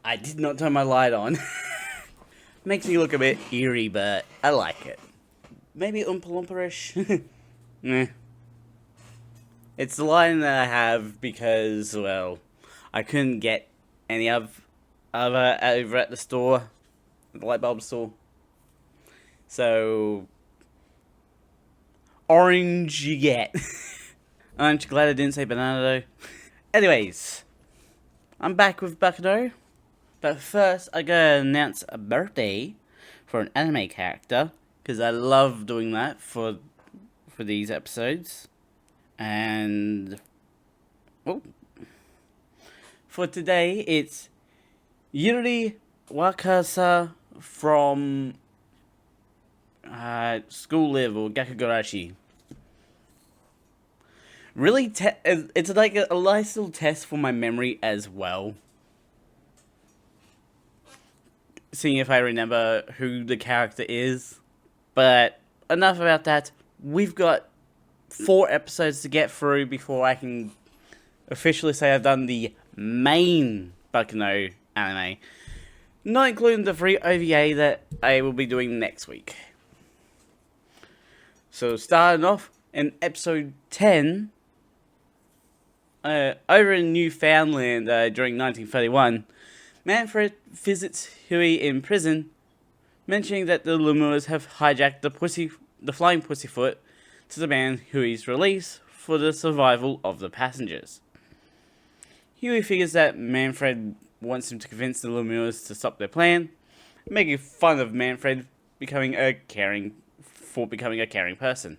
I did not turn my light on. Makes me look a bit eerie, but I like it. Maybe Oompa Loompa-ish? Nah. It's the line that I have because, well, I couldn't get any other over at the store, the light bulb store. So, orange you get. Aren't you glad I didn't say banana though? Anyways, I'm back with Baccano. But first, I gotta announce a birthday for an anime character, because I love doing that for these episodes. And oh, for today, it's Yuri Wakasa from School Live or Gakugarashi. Really, it's like a nice little test for my memory as well. Seeing if I remember who the character is. But enough about that. We've got 4 episodes to get through before I can officially say I've done the main Baccano anime. Not including the free OVA that I will be doing next week. So starting off in episode 10, over in Newfoundland during 1931, Manfred visits Huey in prison, mentioning that the Lemurs have hijacked the flying pussyfoot to demand Huey's release for the survival of the passengers. Huey figures that Manfred wants him to convince the Lemurs to stop their plan, making fun of Manfred becoming a caring person.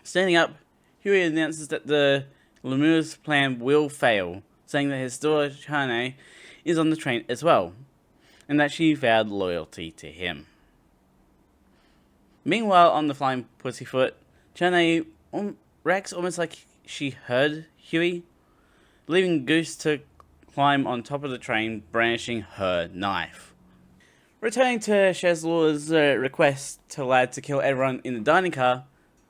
Standing up, Huey announces that the Lemurs' plan will fail, saying that his daughter Chane is on the train as well, and that she vowed loyalty to him. Meanwhile, on the flying pussyfoot, Chane reacts almost like she heard Huey, leaving Goose to climb on top of the train, brandishing her knife. Returning to Cheslaw's request to Lad to kill everyone in the dining car,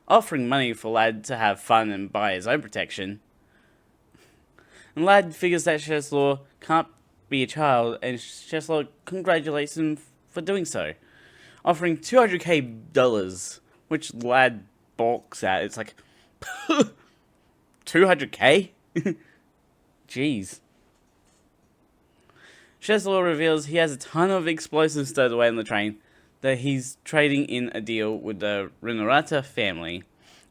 offering money for Lad to have fun and buy his own protection. And Lad figures that Cheslaw can't be a child, and Cheslaw congratulates him for doing so, offering $200k, which Lad balks at. It's like, $200k? Jeez. Cheslaw reveals he has a ton of explosives stowed away on the train that he's trading in a deal with the Rinorata family,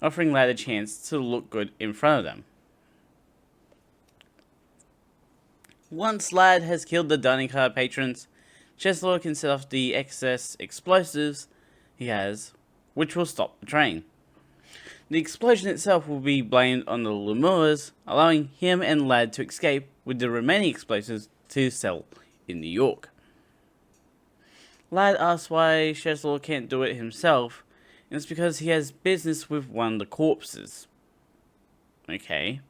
offering Lad a chance to look good in front of them. Once Lad has killed the dining car patrons, Cheslaw can set off the excess explosives he has, which will stop the train. The explosion itself will be blamed on the Lemurs, allowing him and Lad to escape with the remaining explosives to sell in New York. Lad asks why Cheslaw can't do it himself, and it's because he has business with one of the corpses. Okay.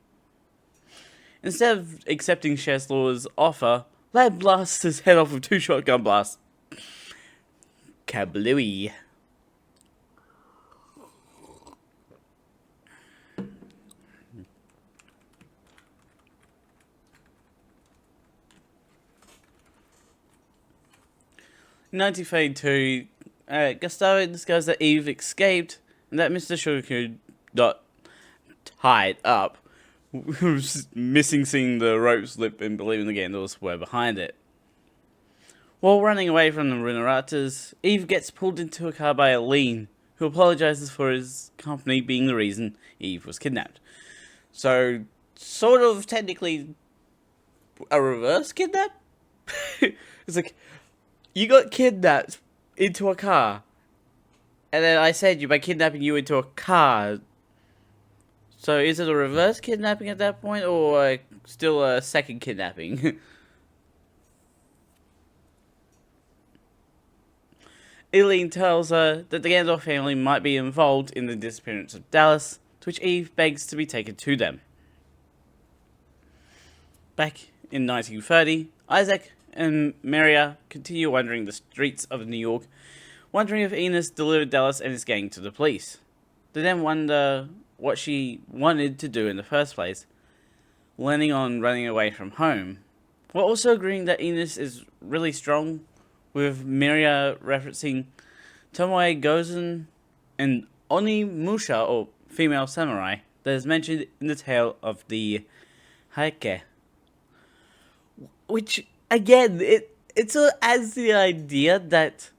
Instead of accepting Cheslaw's offer, Lad blasts his head off with 2 shotgun blasts. Kablooey. In 1932, Gustavo discovers that Eve escaped and that Mr. Sugarcube got tied up, missing seeing the rope slip and believing the Gandals were behind it. While running away from the Renoratas, Eve gets pulled into a car by Aline, who apologizes for his company being the reason Eve was kidnapped. So, sort of technically a reverse kidnap? It's like, you got kidnapped into a car, and then I saved you by kidnapping you into a car. So is it a reverse kidnapping at that point, or still a second kidnapping? Eileen tells her that the Gandalf family might be involved in the disappearance of Dallas, to which Eve begs to be taken to them. Back in 1930, Isaac and Maria continue wandering the streets of New York, wondering if Enos delivered Dallas and his gang to the police. They then wonder what she wanted to do in the first place, landing on running away from home, We're also agreeing that Enos is really strong, with Miria referencing Tomoe Gozen and Onimusha, or female samurai, that is mentioned in the tale of the Heike. Which, again, it sort of adds the idea that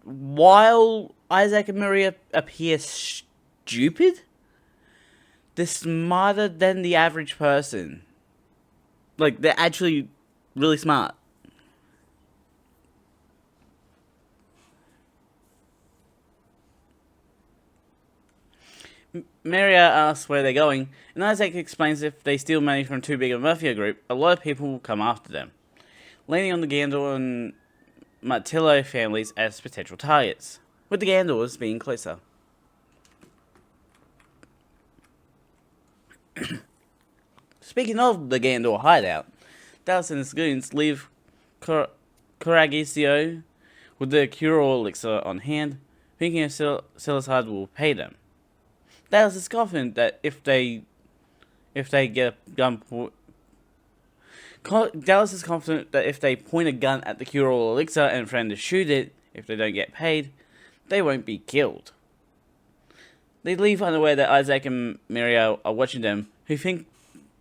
while Isaac and Miria appear stupid, they're smarter than the average person. Like, they're actually really smart. Miria asks where they're going, and Isaac explains if they steal money from too big a mafia group, a lot of people will come after them, leaning on the Gandor and Martillo families as potential targets, with the Gandors being closer. Speaking of the Gandor hideout, Dallas and his goons leave Coragisio with the cure-all elixir on hand, thinking Silazard will pay them. Dallas is confident that if they get a gun, Dallas is confident that if they point a gun at the cure-all elixir and threaten to shoot it if they don't get paid, they won't be killed. They leave unaware that Isaac and Miria are watching them, who think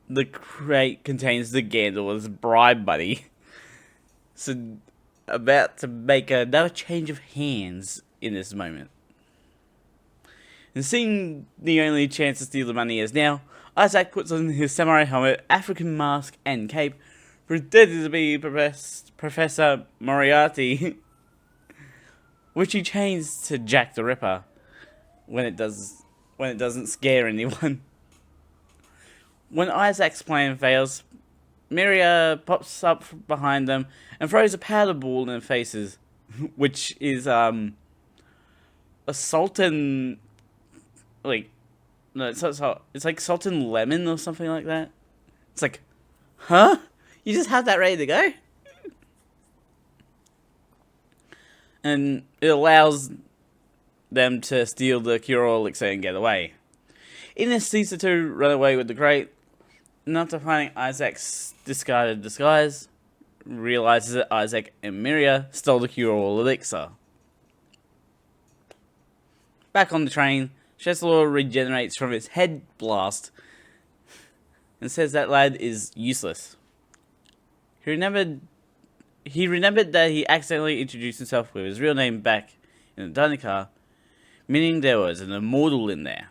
the crate contains the Gandor's bribe money. So, about to make another change of hands in this moment. And seeing the only chance to steal the money is now, Isaac puts on his samurai helmet, African mask, and cape, pretending to be Professor Moriarty, which he chains to Jack the Ripper when it doesn't scare anyone. When Isaac's plan fails, Miria pops up behind them and throws a powder ball in their faces, which is a Sultan, like, no, it's like salt and lemon or something like that. It's like, huh? You just have that ready to go? And it allows them to steal the cure-all elixir and get away. Ines sees the two run away with the crate, and after finding Isaac's discarded disguise, realizes that Isaac and Miria stole the cure-all elixir. Back on the train, Cheslaw regenerates from its head blast and says that lad is useless. He remembered that he accidentally introduced himself with his real name back in the dining car, meaning there was an immortal in there.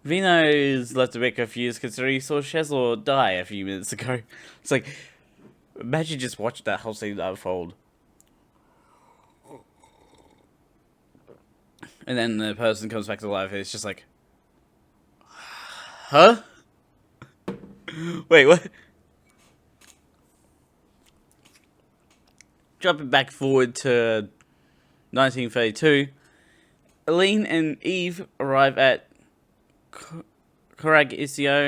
Vino is left a bit confused considering he saw Cheslaw die a few minutes ago. It's like, imagine just watching that whole scene unfold. And then the person comes back to life and it's just like, huh? Wait, what? Jumping back forward to 1932, Aline and Eve arrive at Coragioso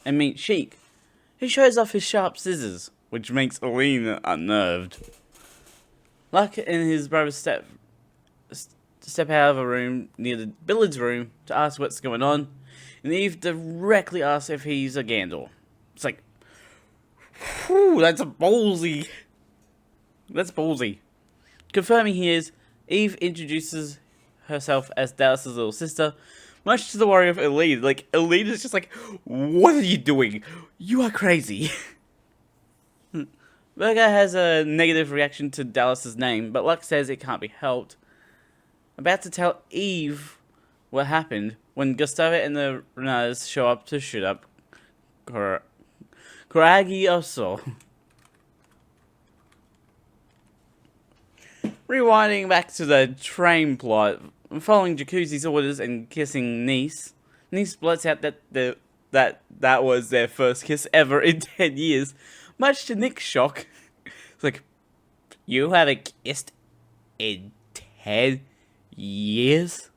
and meet Sheik, who shows off his sharp scissors, which makes Aline unnerved. Luck and his brother step out of a room near the billiards room to ask what's going on, and Eve directly asks if he's a Gandor. It's like, whew, that's ballsy. That's ballsy. Confirming he is, Eve introduces herself as Dallas's little sister, much to the worry of Elide. Like, Elide is just like, what are you doing? You are crazy. Berger has a negative reaction to Dallas's name, but Luck says it can't be helped. About to tell Eve what happened when Gustavo and the Renars show up to shoot up Coragioso. Rewinding back to the train plot, following Jacuzzi's orders and kissing Nice blurts out that was their first kiss ever in 10 years, much to Nick's shock. It's like, you haven't kissed in 10 years?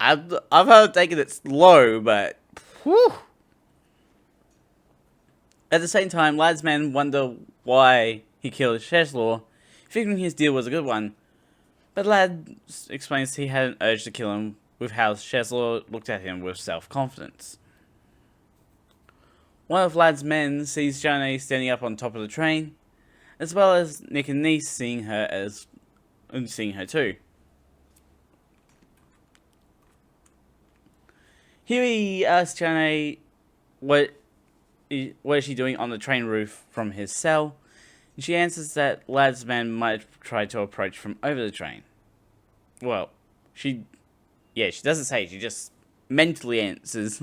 I've heard taking it slow, but whew. At the same time, Lad's men wonder why he killed Cheslaw, figuring his deal was a good one. But Lad explains he had an urge to kill him with how Cheslor looked at him with self-confidence. One of Lad's men sees Janae standing up on top of the train, as well as Nick and Niece seeing her too. Huey asks Janae what is she doing on the train roof from his cell, and she answers that Lad's man might have tried to approach from over the train. Well, she doesn't say, she just mentally answers.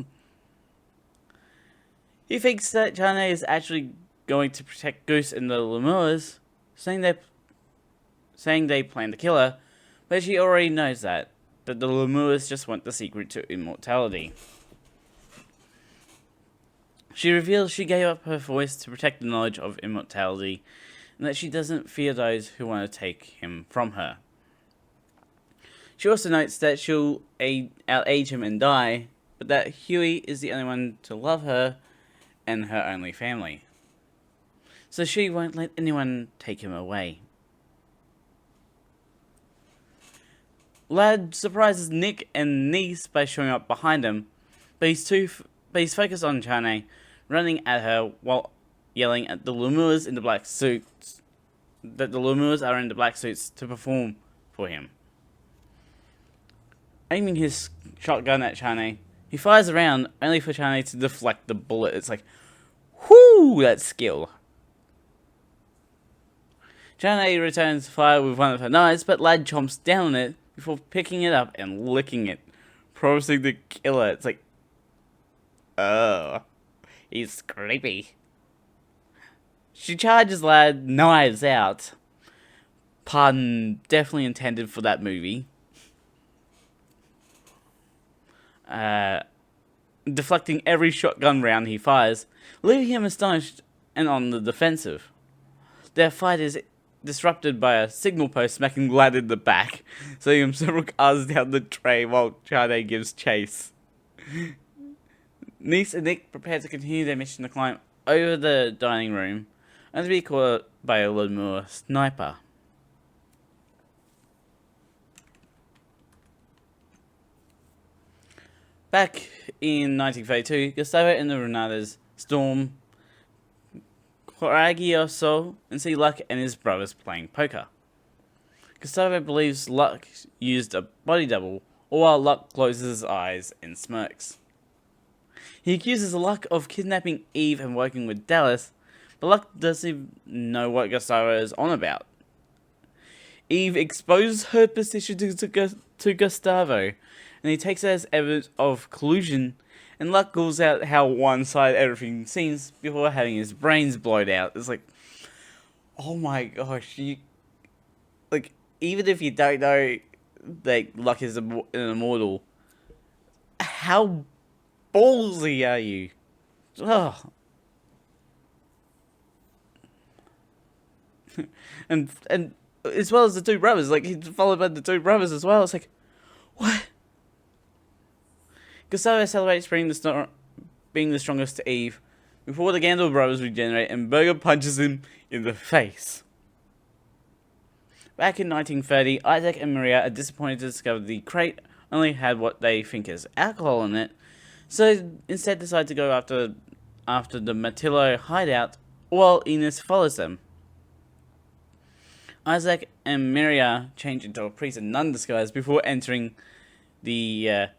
He thinks that Janae is actually going to protect Goose and the Lemurs, saying they plan to kill her, but she already knows that the Lemurs just want the secret to immortality. She reveals she gave up her voice to protect the knowledge of immortality, and that she doesn't fear those who want to take him from her. She also notes that she'll outage him and die, but that Huey is the only one to love her and her only family. So she won't let anyone take him away. Lad surprises Nick and Niece by showing up behind him, but he's focused on Janae, running at her while yelling at the Lemurs in the black suits that the Lemurs are in the black suits to perform for him. Aiming his shotgun at Janae, he fires around only for Janae to deflect the bullet. It's like, whoo, that's skill. Janae returns fire with one of her knives, but Lad chomps down on it before picking it up and licking it, promising to kill her. It's like, oh, he's creepy. She charges Lad, knives out. Pun definitely intended for that movie. Deflecting every shotgun round he fires, leaving him astonished and on the defensive. Their fight is disrupted by a signal post smacking Lad in the back, sending him several cars down the train while Janae gives chase. Niece and Nick prepare to continue their mission to climb over the dining room, and to be caught by a Lemur sniper. Back in 1932, Gustavo and the Renatas storm Coraggioso and see Luck and his brothers playing poker. Gustavo believes Luck used a body double, all while Luck closes his eyes and smirks. He accuses Luck of kidnapping Eve and working with Dallas, but Luck doesn't even know what Gustavo is on about. Eve exposes her position to Gustavo, and he takes it as evidence of collusion, and Luck calls out how one-sided everything seems before having his brains blown out. It's like, oh my gosh, even if you don't know that Luck is an immortal, how ballsy are you? Oh. and as well as the two brothers, he's followed by the two brothers as well. It's like, what? Gustavo celebrates being the strongest to Eve before the Gandalf brothers regenerate and Berger punches him in the face. Back in 1930, Isaac and Maria are disappointed to discover the crate only had what they think is alcohol in it, so instead decide to go after the Matillo hideout while Enos follows them. Isaac and Maria change into a priest and nun disguise before entering the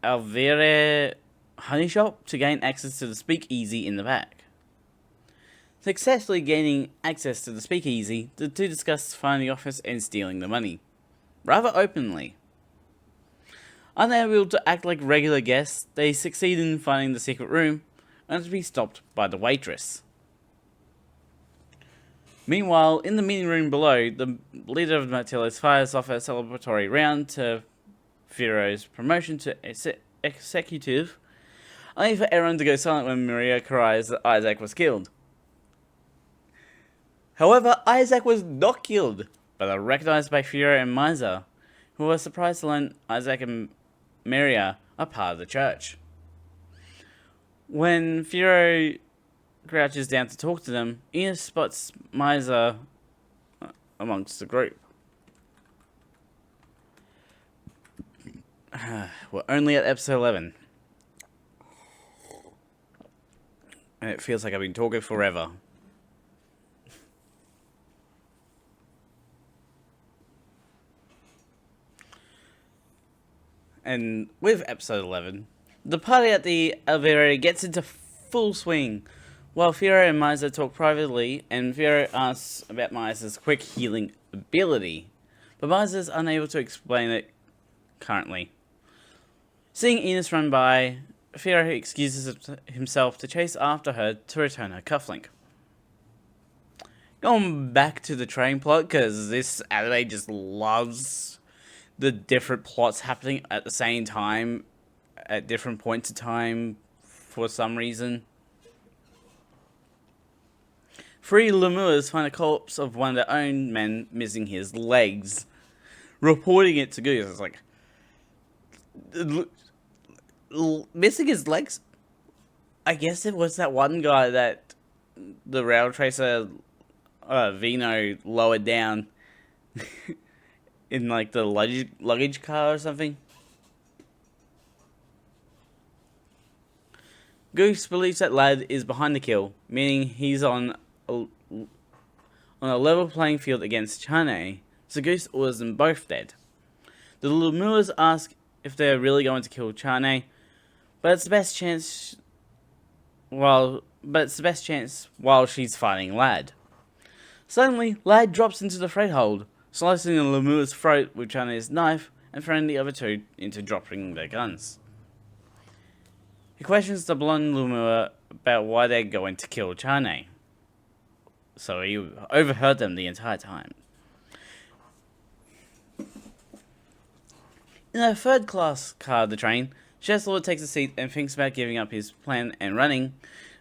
Alvere honey shop to gain access to the speakeasy in the back. Successfully gaining access to the speakeasy, the two discuss finding the office and stealing the money, rather openly. Unable to act like regular guests, they succeed in finding the secret room, only to be stopped by the waitress. Meanwhile, in the meeting room below, the leader of the Matillos fires off a celebratory round to Firo's promotion to executive, only for everyone to go silent when Maria cries that Isaac was killed. However, Isaac was not killed, but are recognized by Firo and Miser, who are surprised to learn Isaac and Maria are part of the church. When Firo crouches down to talk to them, Enos spots Miser amongst the group. We're only at episode 11. And it feels like I've been talking forever. And with episode 11, the party at the Alvera gets into full swing, while Firo and Misa talk privately, and Firo asks about Misa's quick healing ability, but Misa's unable to explain it currently. Seeing Enos run by, Firo excuses himself to chase after her to return her cufflink. Going back to the train plot, because this anime just loves the different plots happening at the same time, at different points of time, for some reason. 3 Lemuers find a corpse of one of their own men missing his legs. Reporting it to Goose, it's like, missing his legs? I guess it was that one guy that the rail tracer Vino lowered down in like the luggage car or something. Goose believes that Lad is behind the kill, meaning he's on a level playing field against Chane, so Goose orders them both dead. The Lemuers ask if they're really going to kill Chane, but it's the best chance while she's fighting Lad. Suddenly, Lad drops into the freight hold, slicing the Lemuer's throat with Chane's knife and throwing the other two into dropping their guns. He questions the blonde Lemur about why they're going to kill Chane, so he overheard them the entire time. In a third-class car of the train, Cheslord takes a seat and thinks about giving up his plan and running,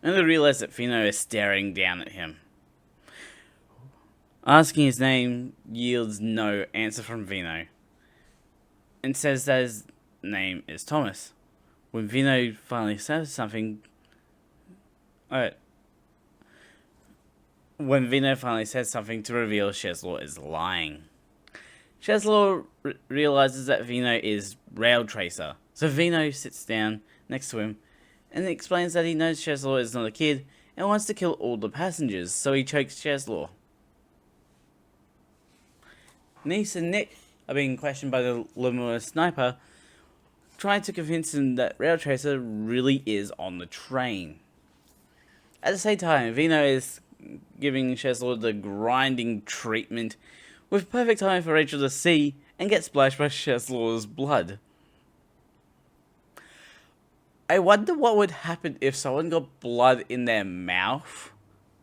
only to realize that Fino is staring down at him. Asking his name yields no answer from Vino, and says that his name is Thomas. When Vino finally says something, to reveal Cheslor is lying. Cheslor realizes that Vino is Rail Tracer, so Vino sits down next to him and explains that he knows Cheslor is not a kid and wants to kill all the passengers, so he chokes Cheslor. Nice and Nick are being questioned by the Lemur sniper, trying to convince him that Rail Tracer really is on the train. At the same time, Vino is giving Cheslor the grinding treatment, with perfect time for Rachel to see and get splashed by Cheslor's blood. I wonder what would happen if someone got blood in their mouth.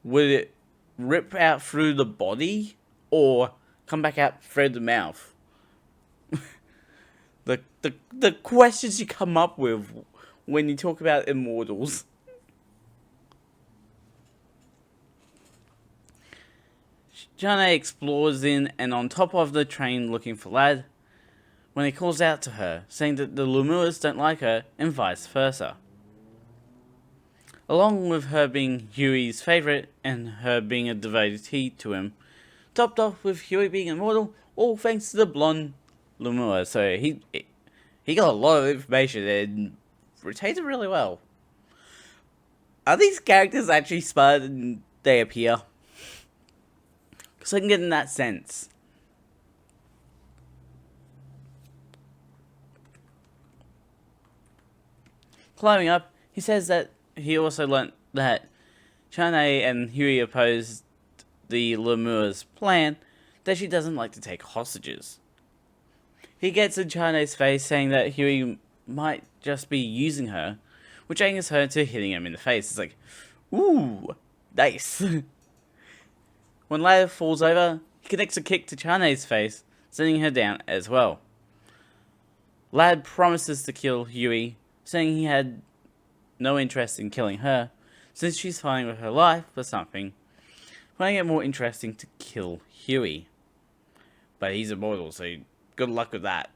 Would it rip out through the body or come back out through the mouth? The questions you come up with when you talk about immortals. Jana explores in and on top of the train looking for Lad, when he calls out to her, saying that the Lemuers don't like her and vice versa. Along with her being Huey's favourite and her being a devotee to him, topped off with Huey being immortal, all thanks to the blonde Lemur. So he got a lot of information and retained it really well. Are these characters actually smarter than they appear? Because I can get in that sense. Climbing up, he says that he also learnt that Chane and Huey opposed the Lemur's plan that she doesn't like to take hostages. He gets in Chane's face saying that Huey might just be using her, which angers her into hitting him in the face. It's like, ooh, nice. When Leia falls over, he connects a kick to Chane's face, sending her down as well. Lad promises to kill Huey, saying he had no interest in killing her, since she's fighting with her life for something, finding it more interesting to kill Huey. But he's immortal, so good luck with that.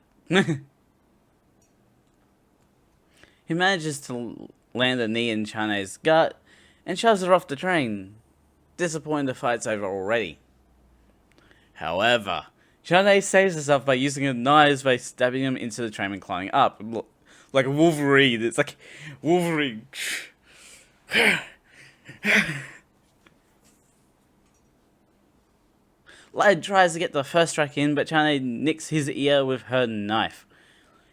He manages to land a knee in Chane's gut, and shoves her off the train. Disappointed the fight's over already. However, Chane saves herself by using her knives by stabbing him into the train and climbing up. Like a Wolverine. It's like Wolverine. Lad tries to get the first strike in, but Chane nicks his ear with her knife.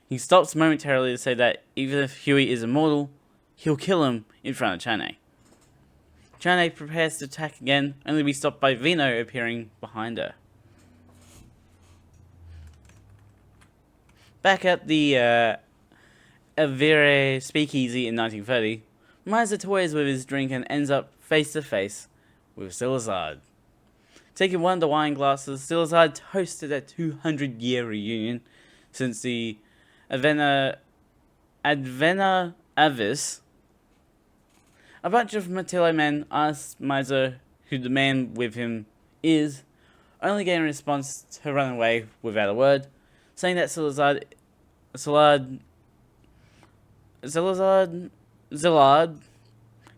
He stops momentarily to say that even if Huey is immortal, he'll kill him in front of Chane. Chane prepares to attack again, only to be stopped by Vino appearing behind her. Back at the Avere speakeasy in 1930, Miser toys with his drink and ends up face to face with Silazard. Taking one of the wine glasses, Silazard toasted a 200-year reunion since the Advena Avis. A bunch of Matillo men ask Miser who the man with him is, only getting a response to run away without a word, saying that Zillard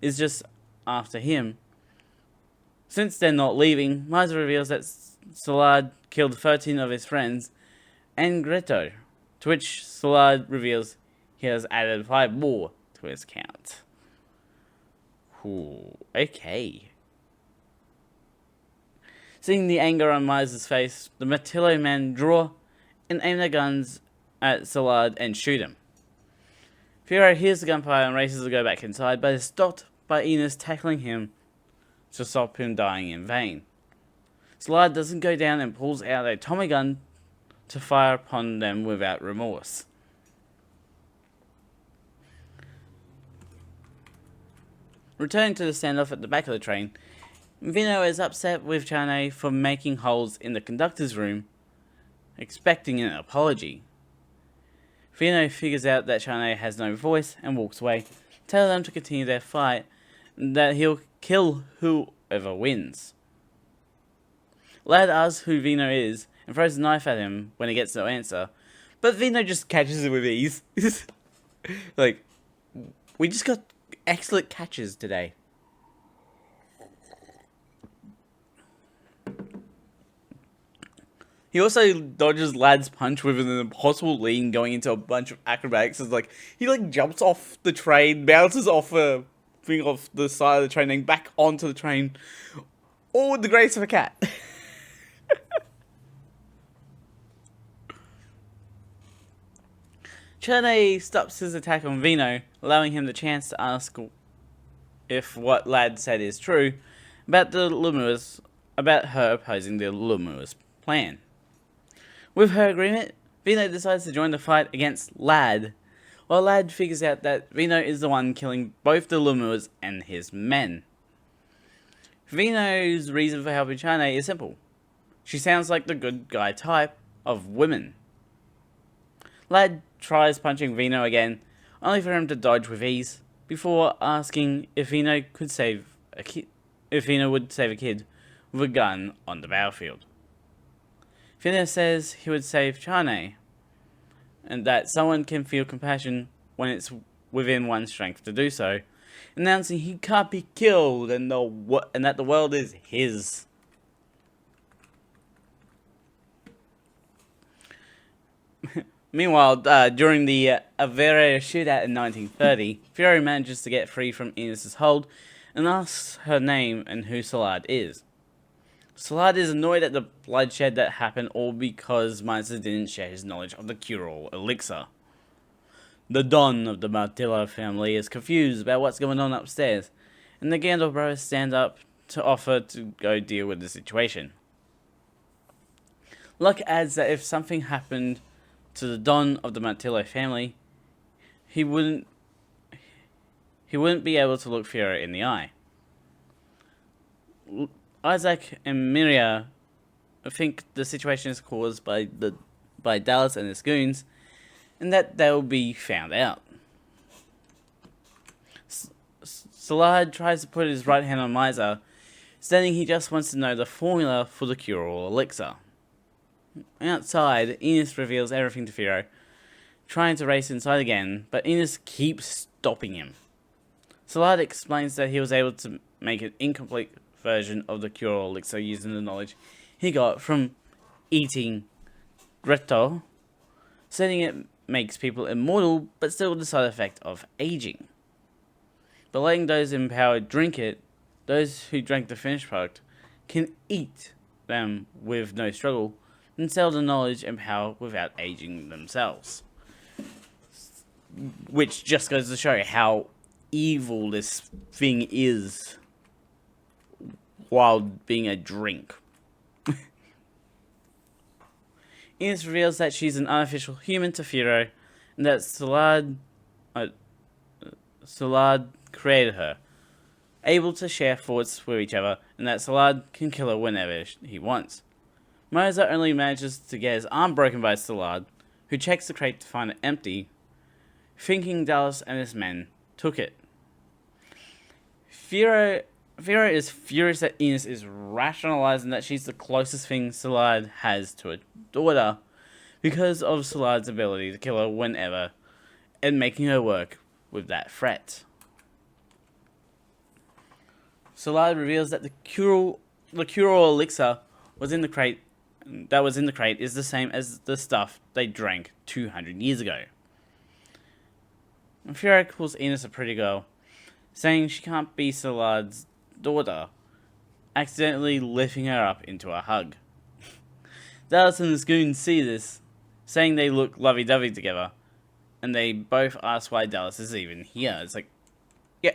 is just after him. Since they're not leaving, Miser reveals that Zillard killed 13 of his friends and Greto, to which Zillard reveals he has added 5 more to his count. Ooh, okay. Seeing the anger on Miser's face, the Matillo men draw and aim their guns at Zillard and shoot him. Firo hears the gunfire and races to go back inside, but is stopped by Enos tackling him to stop him dying in vain. Zillard doesn't go down and pulls out a Tommy gun to fire upon them without remorse. Returning to the standoff at the back of the train, Vino is upset with Chane for making holes in the conductor's room, expecting an apology. Vino figures out that Chane has no voice and walks away, telling them to continue their fight and that he'll kill whoever wins. Lad asks who Vino is and throws a knife at him when he gets no answer, but Vino just catches it with ease. Like, we just got excellent catches today. He also dodges Lad's punch with an impossible lean going into a bunch of acrobatics. It's like, he jumps off the train, bounces off a thing off the side of the train, and back onto the train. All with the grace of a cat. Chane stops his attack on Vino, allowing him the chance to ask if what Lad said is true about about her opposing the Lumua's plan. With her agreement, Vino decides to join the fight against Lad, while Lad figures out that Vino is the one killing both the Lumuas and his men. Vino's reason for helping Chane is simple. She sounds like the good guy type of women. Lad tries punching Vino again, only for him to dodge with ease, before asking if Vino would save a kid with a gun on the battlefield. Vino says he would save Chane, and that someone can feel compassion when it's within one's strength to do so, announcing he can't be killed and that the world is his. Meanwhile, during the Avere shootout in 1930, Fury manages to get free from Enos's hold and asks her name and who Zillard is. Zillard is annoyed at the bloodshed that happened all because Miser didn't share his knowledge of the cure-all elixir. The Don of the Martillo family is confused about what's going on upstairs, and the Gandalf brothers stand up to offer to go deal with the situation. Luck adds that if something happened to the Don of the Martillo family, he wouldn't be able to look Fiora in the eye. Isaac and Miria think the situation is caused by Dallas and his goons, and that they'll be found out. Zillard tries to put his right hand on Miser, stating he just wants to know the formula for the cure-all elixir. Outside, Enos reveals everything to Firo, trying to race inside again, but Enos keeps stopping him. Zillard explains that he was able to make an incomplete version of the cure-all elixir using the knowledge he got from eating Gretel, saying it makes people immortal, but still the side effect of aging. But letting those in power drink it, those who drank the finished product can eat them with no struggle, and sell the knowledge and power without aging themselves. Which just goes to show how evil this thing is while being a drink. Ines reveals that she's an unofficial human to Firo, and that Salad created her, able to share thoughts with each other, and that Salad can kill her whenever he wants. Moza only manages to get his arm broken by Salad, who checks the crate to find it empty, thinking Dallas and his men took it. Firo is furious that Ines is rationalizing that she's the closest thing Salad has to a daughter because of Salad's ability to kill her whenever, and making her work with that threat. Salad reveals that the cure elixir was in the crate is the same as the stuff they drank 200 years ago. Firo calls Ines a pretty girl, saying she can't be Salad's daughter, accidentally lifting her up into a hug. Dallas and the Scoons see this, saying they look lovey-dovey together, and they both ask why Dallas is even here. It's like, yeah,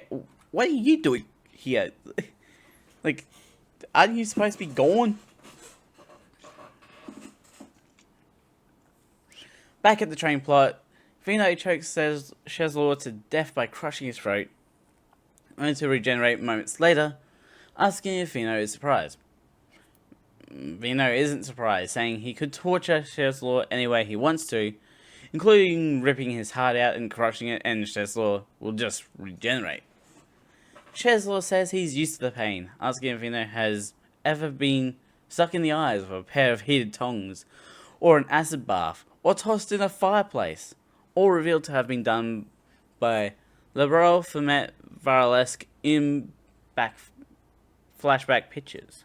what are you doing here? Like, aren't you supposed to be gone? Back at the train plot, Vino chokes Cheslor to death by crushing his throat, only to regenerate moments later, asking if Vino is surprised. Vino isn't surprised, saying he could torture Cheslor any way he wants to, including ripping his heart out and crushing it, and Cheslor will just regenerate. Cheslor says he's used to the pain, asking if Vino has ever been stuck in the eyes with a pair of heated tongs, or an acid bath, or tossed in a fireplace, all revealed to have been done by Liberal Fermet Varalesque in flashback pictures.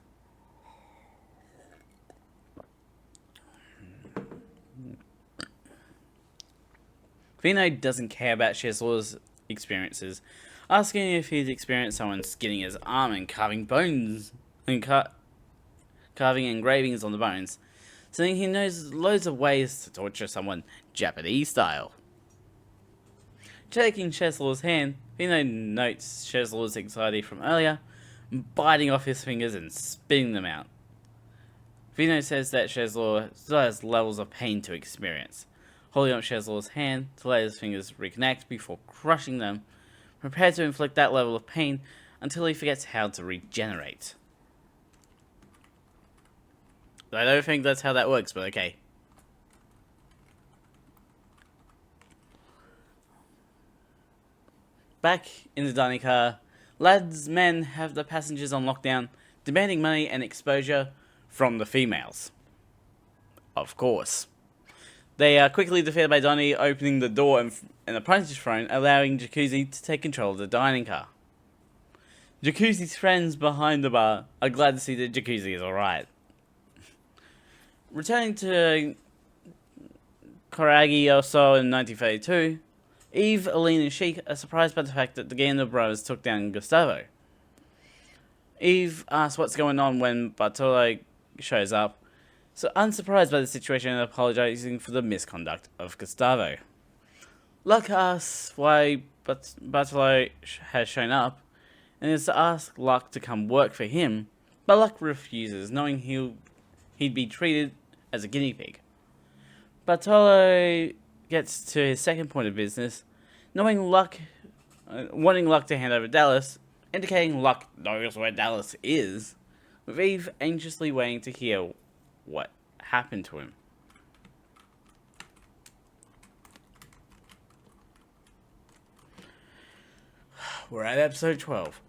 Vino doesn't care about Cheslor's experiences, asking if he's experienced someone skinning his arm and carving bones and carving engravings on the bones, saying he knows loads of ways to torture someone Japanese style. Taking Cheslor's hand, Vino notes Cheslor's anxiety from earlier, biting off his fingers and spitting them out. Vino says that Cheslor still has levels of pain to experience, holding up Cheslor's hand to let his fingers reconnect before crushing them, prepared to inflict that level of pain until he forgets how to regenerate. I don't think that's how that works, but okay. Back in the dining car, Lad's men have the passengers on lockdown, demanding money and exposure from the females. Of course. They are quickly defeated by Donnie opening the door and the punch throne, allowing Jacuzzi to take control of the dining car. Jacuzzi's friends behind the bar are glad to see that Jacuzzi is alright. Returning to Coraggioso in 1932, Eve, Aline, and Sheik are surprised by the fact that the Gander brothers took down Gustavo. Eve asks what's going on when Bartolo shows up, so unsurprised by the situation and apologizing for the misconduct of Gustavo. Luck asks why Bartolo has shown up, and is to ask Luck to come work for him, but Luck refuses, knowing he'd be treated as a guinea pig. Bartolo gets to his second point of business, wanting Luck to hand over Dallas, indicating Luck knows where Dallas is, with Eve anxiously waiting to hear what happened to him. We're at episode 12.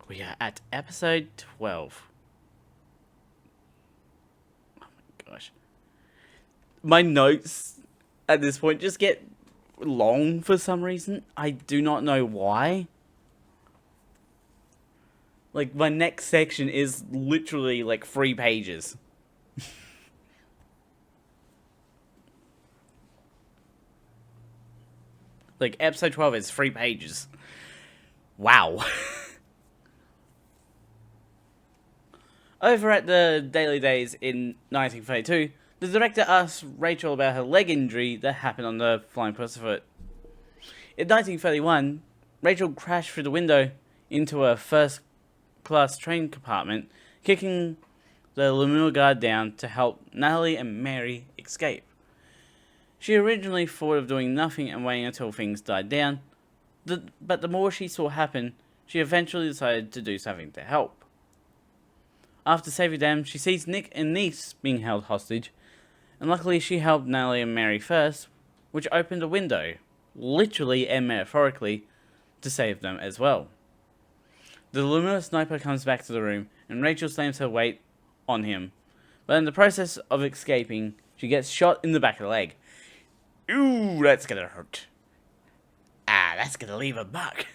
We are at episode 12. Oh my gosh. My notes at this point just get long for some reason. I do not know why. Like, my next section is literally like 3 pages. Like, episode 12 is 3 pages. Wow. Over at the Daily Days in 1932, the director asks Rachel about her leg injury that happened on the Flying Pussyfoot. In 1931, Rachel crashed through the window into a first-class train compartment, kicking the Lemur guard down to help Natalie and Mary escape. She originally thought of doing nothing and waiting until things died down, but the more she saw happen, she eventually decided to do something to help. After saving them, she sees Nick and Niece being held hostage, and luckily she helped Natalie and Mary first, which opened a window, literally and metaphorically, to save them as well. The Lemur sniper comes back to the room, and Rachel slams her weight on him, but in the process of escaping, she gets shot in the back of the leg. Ooh, that's gonna hurt. Ah, that's gonna leave a mark.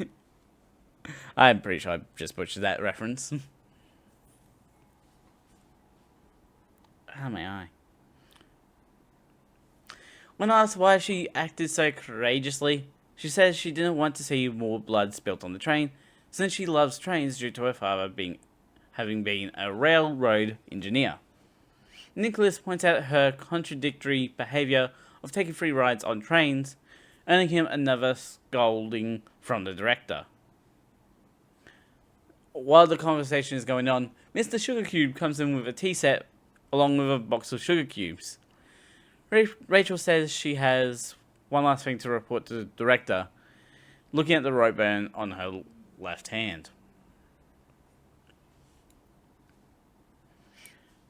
I'm pretty sure I just butchered that reference. How may I? When asked why she acted so courageously, she says she didn't want to see more blood spilt on the train, since she loves trains due to her father having been a railroad engineer. Nicholas points out her contradictory behaviour of taking free rides on trains, earning him another scolding from the director. While the conversation is going on, Mr. Sugar Cube comes in with a tea set along with a box of sugar cubes. Rachel says she has one last thing to report to the director, looking at the rope burn on her left hand.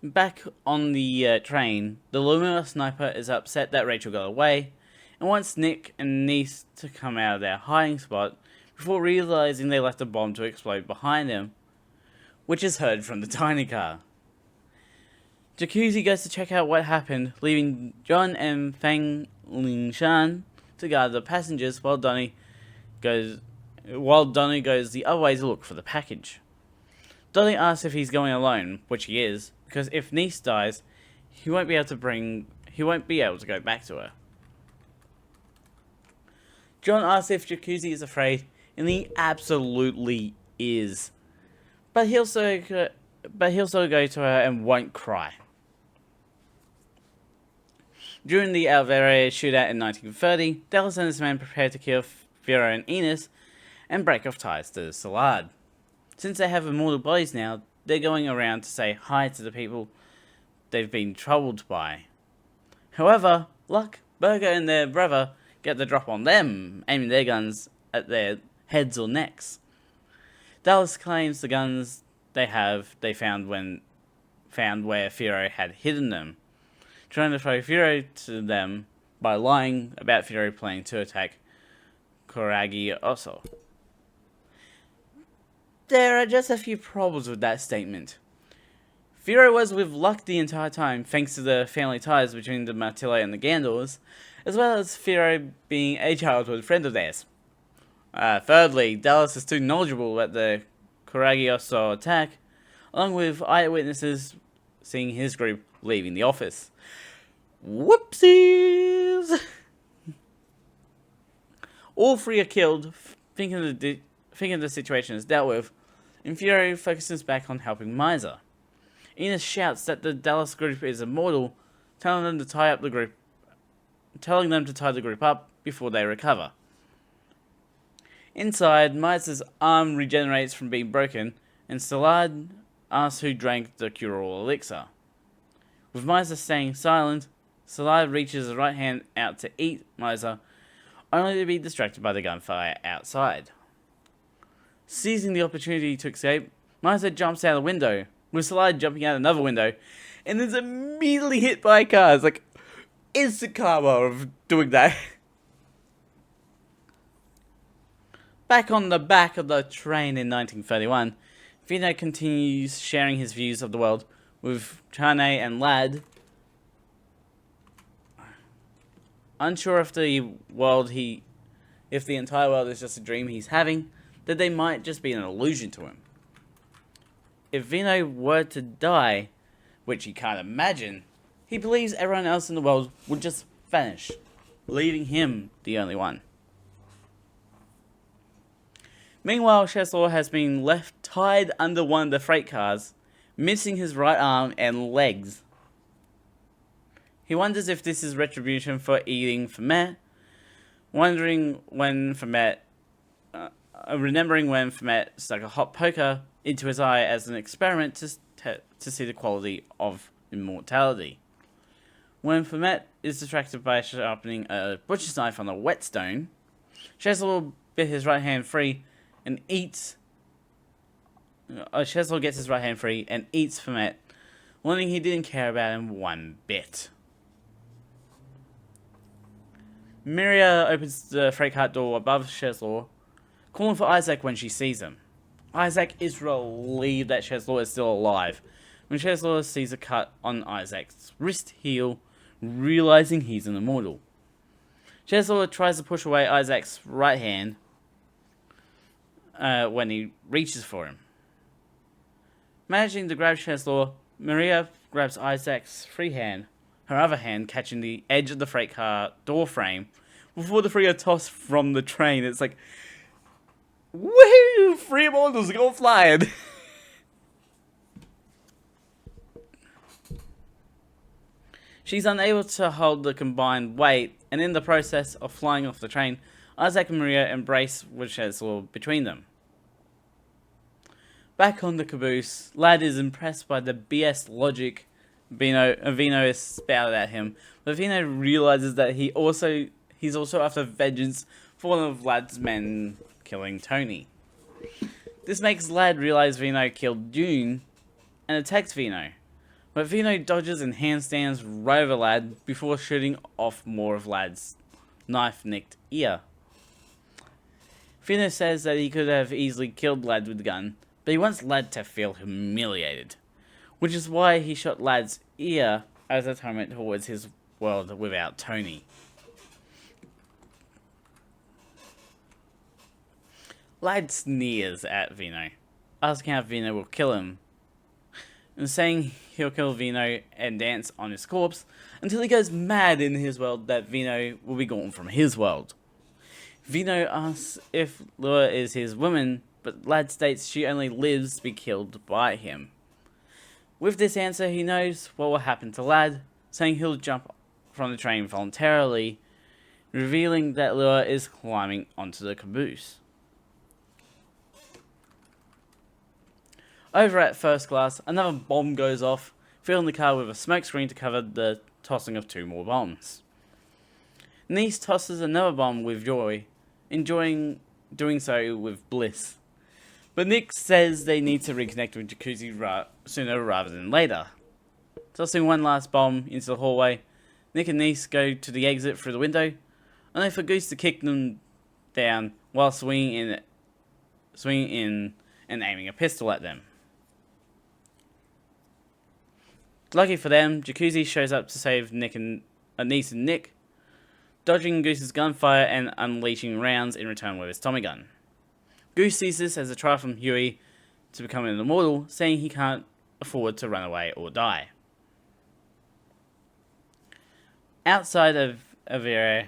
Back on the train, the Lemur sniper is upset that Rachel got away, and wants Nick and Niece to come out of their hiding spot before realizing they left a bomb to explode behind them, which is heard from the tiny car. Jacuzzi goes to check out what happened, leaving John and Fang Lingshan to guard the passengers while Donnie goes the other way to look for the package. Donnie asks if he's going alone, which he is, because if Niece dies, he won't be able to go back to her. John asks if Jacuzzi is afraid, and he absolutely is. But he'll still go to her and won't cry. During the Alvera shootout in 1930, Dallas and his men prepare to kill Vero and Enos and break off ties to Salad. Since they have immortal bodies now, they're going around to say hi to the people they've been troubled by. However, Luck, Burger, and their brother get the drop on them, aiming their guns at their heads or necks. Dallas claims the guns they found where Firo had hidden them, trying to throw Firo to them by lying about Firo planning to attack Koragi Oso. There are just a few problems with that statement. Firo was with Luck the entire time, thanks to the family ties between the Martillo and the Gandors, as well as Firo being a childhood friend of theirs. Thirdly, Dallas is too knowledgeable about the Koragi Oso attack, along with eyewitnesses seeing his group leaving the office. Whoopsies! All three are killed, thinking the situation is dealt with, and Firo focuses back on helping Miser. Enos shouts that the Dallas group is immortal, telling them to tie the group up before they recover. Inside, Miser's arm regenerates from being broken, and Salad asks who drank the cure-all elixir. With Miser staying silent, Salad reaches his right hand out to eat Miser, only to be distracted by the gunfire outside. Seizing the opportunity to escape, Miser jumps out a window, with Salad jumping out another window, and is immediately hit by a car. It's like instant karma of doing that. Back on the back of the train in 1931, Vino continues sharing his views of the world with Chane and Lad. Unsure if the entire world is just a dream he's having, that they might just be an illusion to him. If Vino were to die, which he can't imagine, he believes everyone else in the world would just vanish, leaving him the only one. Meanwhile, Cheslaw has been left tied under one of the freight cars, missing his right arm and legs. He wonders if this is retribution for eating Fermet, remembering when Fermet stuck a hot poker into his eye as an experiment to see the quality of immortality. When Fermet is distracted by sharpening a butcher's knife on a whetstone, Cheslaw bit his right hand free and eats. Cheslaw gets his right hand free and eats Fermet, learning he didn't care about him one bit. Miria opens the freight cart door above Cheslaw, calling for Isaac when she sees him. Isaac is relieved that Cheslaw is still alive when Cheslaw sees a cut on Isaac's wrist heel, realizing he's an immortal. Cheslaw tries to push away Isaac's right hand when he reaches for him. Managing to grab Cheslaw, Maria grabs Isaac's free hand, her other hand catching the edge of the freight car door frame before the three are tossed from the train. It's like, woohoo! Free immortals go flying! She's unable to hold the combined weight, and in the process of flying off the train, Isaac and Maria embrace with Cheslaw between them. Back on the caboose, Lad is impressed by the BS logic Vino is spouted at him, but Vino realizes that he's also after vengeance for one of Lad's men killing Tony. This makes Lad realize Vino killed June and attacks Vino, but Vino dodges and handstands right over Lad before shooting off more of Lad's knife-nicked ear. Vino says that he could have easily killed Lad with the gun, but he wants Lad to feel humiliated, which is why he shot Lad's ear as atonement towards his world without Tony. Lad sneers at Vino, asking how Vino will kill him, and saying he'll kill Vino and dance on his corpse until he goes mad in his world that Vino will be gone from his world. Vino asks if Lua is his woman, but Lad states she only lives to be killed by him. With this answer, he knows what will happen to Lad, saying he'll jump from the train voluntarily, revealing that Lua is climbing onto the caboose. Over at first class, another bomb goes off, filling the car with a smoke screen to cover the tossing of two more bombs. Nice tosses another bomb with joy, enjoying doing so with bliss. But Nick says they need to reconnect with Jacuzzi sooner rather than later. Tossing one last bomb into the hallway, Nick and Nice go to the exit through the window, only for Goose to kick them down while swinging in and aiming a pistol at them. Lucky for them, Jacuzzi shows up to save Nice and Nick, dodging Goose's gunfire and unleashing rounds in return with his Tommy gun. Goose sees this as a trial from Huey to become an immortal, saying he can't afford to run away or die. Outside of Avira,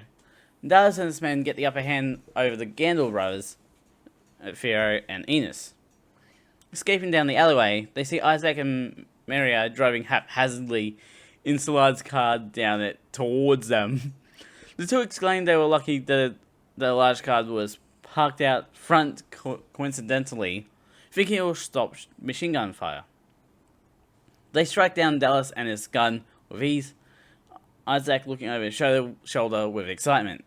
Dallas and his men get the upper hand over the Gandil brothers, Theo and Enos. Escaping down the alleyway, they see Isaac and Maria driving haphazardly in Salad's car down it towards them. The two exclaim they were lucky that the large car was parked out front coincidentally, thinking it will stop machine gun fire. They strike down Dallas and his gun with ease, Isaac looking over his shoulder with excitement.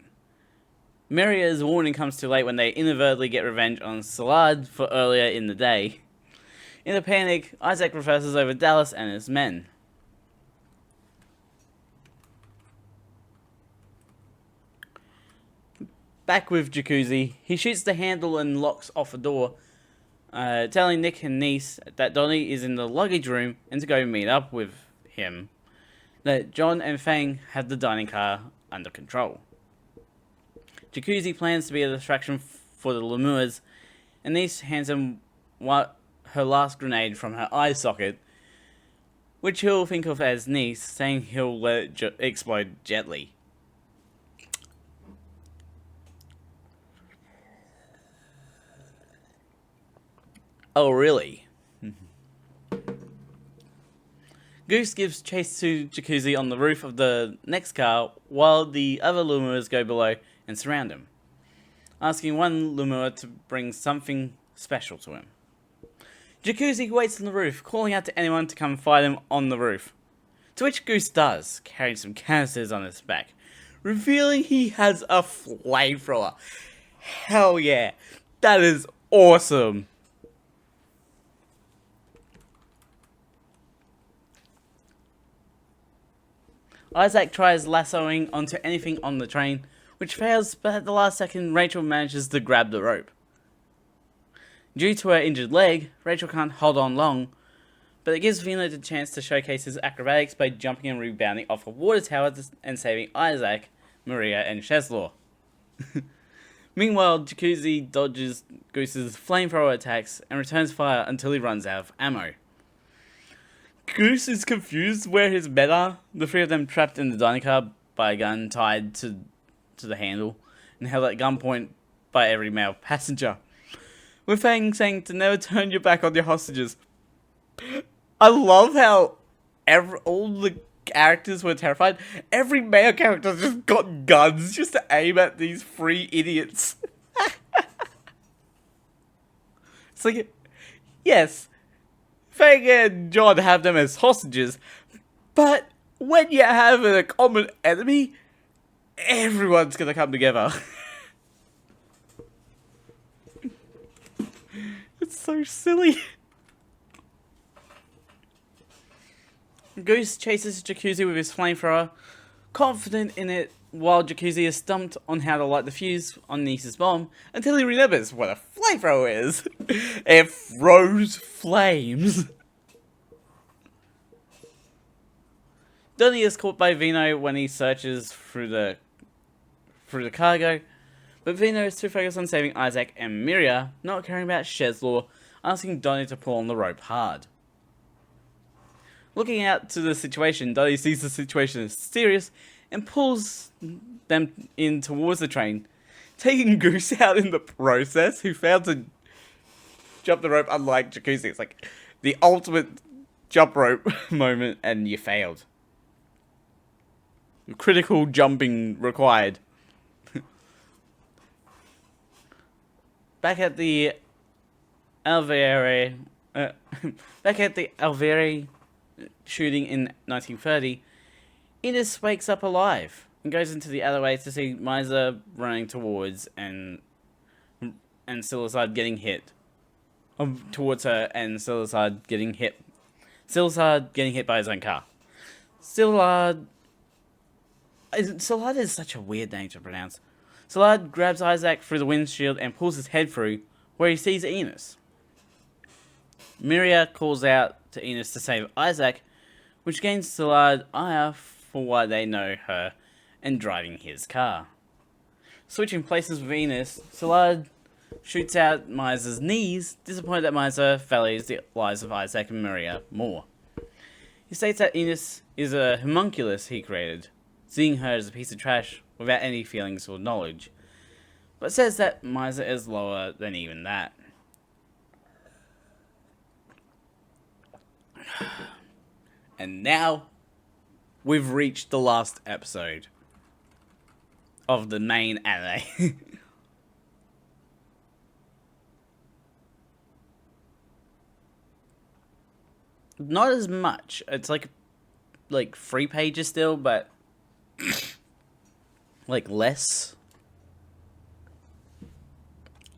Maria's warning comes too late when they inadvertently get revenge on Salad for earlier in the day. In a panic, Isaac reverses over Dallas and his men. Back with Jacuzzi, he shoots the handle and locks off a door, telling Nick and Nice that Donnie is in the luggage room and to go meet up with him. That John and Fang have the dining car under control. Jacuzzi plans to be a distraction for the Lemurs, and Nice hands him her last grenade from her eye socket, which he'll think of as Nice, saying he'll let it explode gently. Oh, really? Goose gives chase to Jacuzzi on the roof of the next car while the other Lumuas go below and surround him, asking one Lumua to bring something special to him. Jacuzzi waits on the roof, calling out to anyone to come fight him on the roof. To which Goose does, carrying some canisters on his back, revealing he has a flamethrower. Hell yeah, that is awesome. Isaac tries lassoing onto anything on the train, which fails, but at the last second, Rachel manages to grab the rope. Due to her injured leg, Rachel can't hold on long, but it gives Vino the chance to showcase his acrobatics by jumping and rebounding off a water tower and saving Isaac, Maria, and Cheslaw. Meanwhile, Jacuzzi dodges Goose's flamethrower attacks and returns fire until he runs out of ammo. Goose is confused where his men are, the three of them trapped in the dining car by a gun tied to the handle and held at gunpoint by every male passenger. With Fang saying to never turn your back on your hostages. I love how all the characters were terrified. Every male character just got guns just to aim at these three idiots. It's like, yes, Fang and John have them as hostages, but when you have a common enemy, everyone's gonna come together. It's so silly. Goose chases Jacuzzi with his flamethrower, confident in it, while Jacuzzi is stumped on how to light the fuse on Nisa's bomb until he remembers what a flamethrower is. It throws flames. Donnie is caught by Vino when he searches through the cargo, but Vino is too focused on saving Isaac and Miria, not caring about Cheslaw, asking Donnie to pull on the rope hard. Looking out to the situation, Donnie sees the situation as serious and pulls them in towards the train, taking Goose out in the process, who failed to jump the rope unlike Jacuzzi. It's like the ultimate jump rope moment and you failed. Critical jumping required. Back at the Alvere shooting in 1930, Ines wakes up alive and goes into the alleyway to see Miser running towards and Silazard getting hit. Towards her and Silazard getting hit. Silazard getting hit by his own car. Silazard is such a weird name to pronounce. Silazard grabs Isaac through the windshield and pulls his head through, where he sees Ines. Miria calls out to Ines to save Isaac, which gains Silazard ire for why they know her and driving his car. Switching places with Ines, Silazard shoots out Miser's knees, disappointed that Miser values the lives of Isaac and Miria more. He states that Ines is a homunculus he created, seeing her as a piece of trash without any feelings or knowledge, but says that Miser is lower than even that. And now, we've reached the last episode of the main anime. Not as much. It's like 3 pages still, but like less.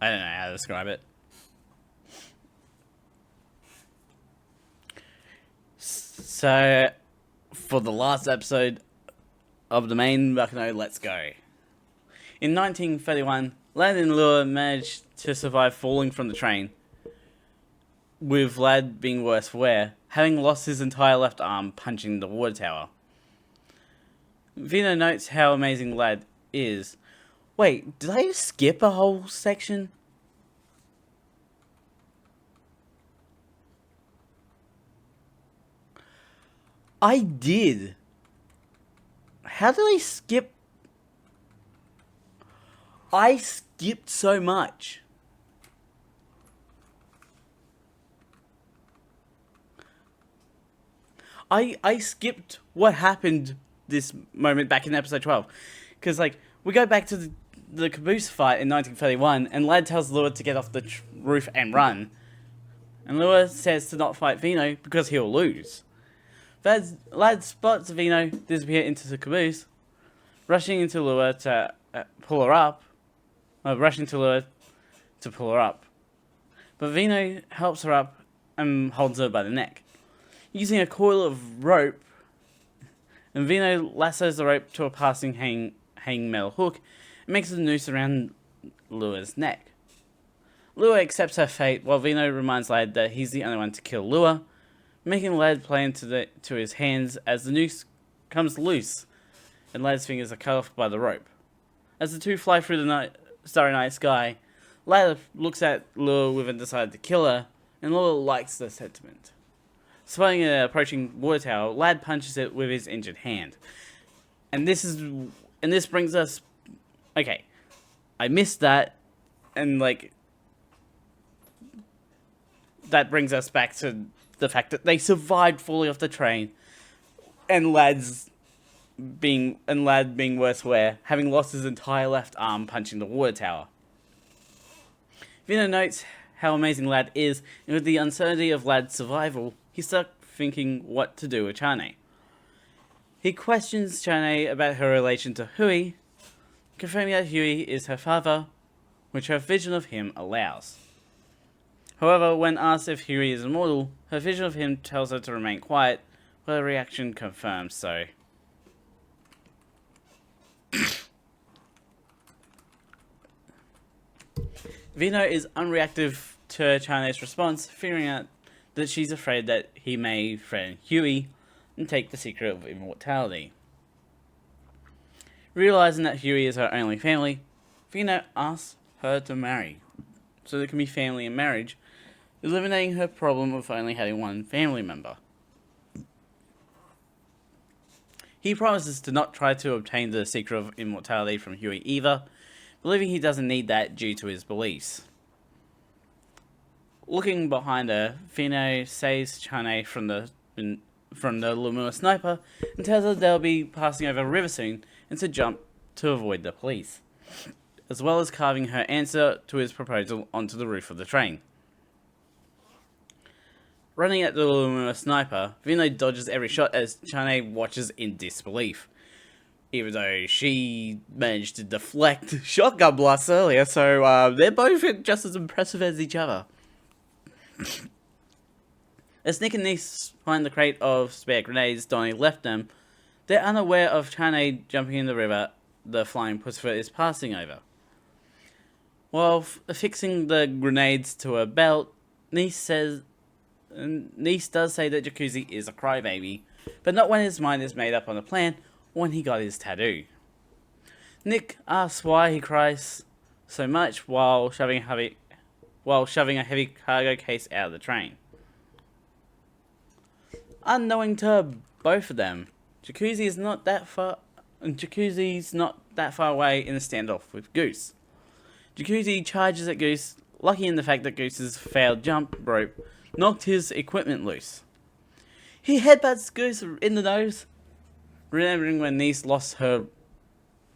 I don't know how to describe it. So, for the last episode of the main Baccano, let's go. In 1931, Lad and Lua managed to survive falling from the train, with Lad being worse for wear, having lost his entire left arm punching the water tower. Vino notes how amazing Lad is. Wait, did I skip a whole section? I did. How did I skip? I skipped so much. I skipped what happened this moment back in episode 12. Because, like, we go back to the caboose fight in 1931, and Lad tells Lua to get off the roof and run. And Lua says to not fight Vino because he'll lose. Lad spots Vino disappear into the caboose, rushing into Lua to pull her up. Rushing to Lua to pull her up. But Vino helps her up and holds her by the neck. Using a coil of rope, and Vino lassos the rope to a passing hanging metal hook and makes a noose around Lua's neck. Lua accepts her fate while Vino reminds Lad that he's the only one to kill Lua, making Lad play into his hands as the noose comes loose and Lad's fingers are cut off by the rope. As the two fly through the starry night sky, Lad looks at Lua with a desire to kill her, and Lua likes the sentiment. Spotting an approaching water tower, Lad punches it with his injured hand. And this brings us... Okay, I missed that, and, like... That brings us back to the fact that they survived falling off the train, and Lad being worse wear, having lost his entire left arm punching the water tower. Vino notes how amazing Lad is, and with the uncertainty of Lad's survival, he's stuck thinking what to do with Chane. He questions Chane about her relation to Hui, confirming that Hui is her father, which her vision of him allows. However, when asked if Hui is immortal, her vision of him tells her to remain quiet, but her reaction confirms so. Vino is unreactive to Chane's response, figuring out that she's afraid that he may threaten Hui and take the secret of immortality. Realizing that Hui is her only family, Vino asks her to marry, so there can be family in marriage, eliminating her problem of only having one family member. He promises to not try to obtain the secret of immortality from Hui either, believing he doesn't need that due to his beliefs. Looking behind her, Vino saves Chane from the Lumua sniper and tells her they'll be passing over a river soon and to jump to avoid the police, as well as carving her answer to his proposal onto the roof of the train. Running at the Lumua sniper, Vino dodges every shot as Chane watches in disbelief, even though she managed to deflect shotgun blasts earlier, so they're both just as impressive as each other. As Nick and Niece find the crate of spare grenades Donnie left them, they're unaware of Chane jumping in the river the flying pussyfoot is passing over. While affixing the grenades to her belt, Niece does say that Jacuzzi is a crybaby, but not when his mind is made up on a plan or when he got his tattoo. Nick asks why he cries so much while shoving a heavy cargo case out of the train. Unknowing to both of them, Jacuzzi's not that far away in a standoff with Goose. Jacuzzi charges at Goose, lucky in the fact that Goose's failed jump rope knocked his equipment loose. He headbutts Goose in the nose, remembering when Niece lost her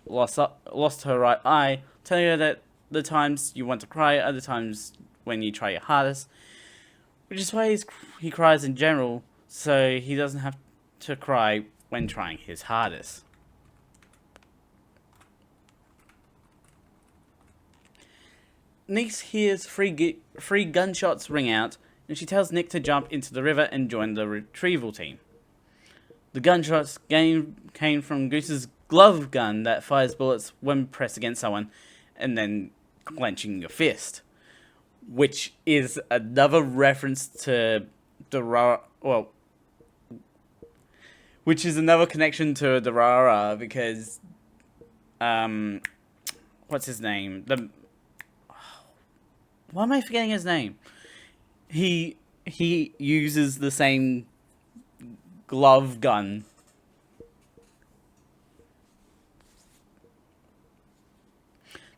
right eye, telling her that the times you want to cry are the times when you try your hardest, which is why he cries in general, so he doesn't have to cry when trying his hardest. Niece hears three gunshots ring out, and she tells Nick to jump into the river and join the retrieval team. The gunshots came from Goose's glove gun that fires bullets when pressed against someone, and then clenching your fist, which is another reference to which is another connection to Durara, because what's his name? Why am I forgetting his name? He uses the same glove gun.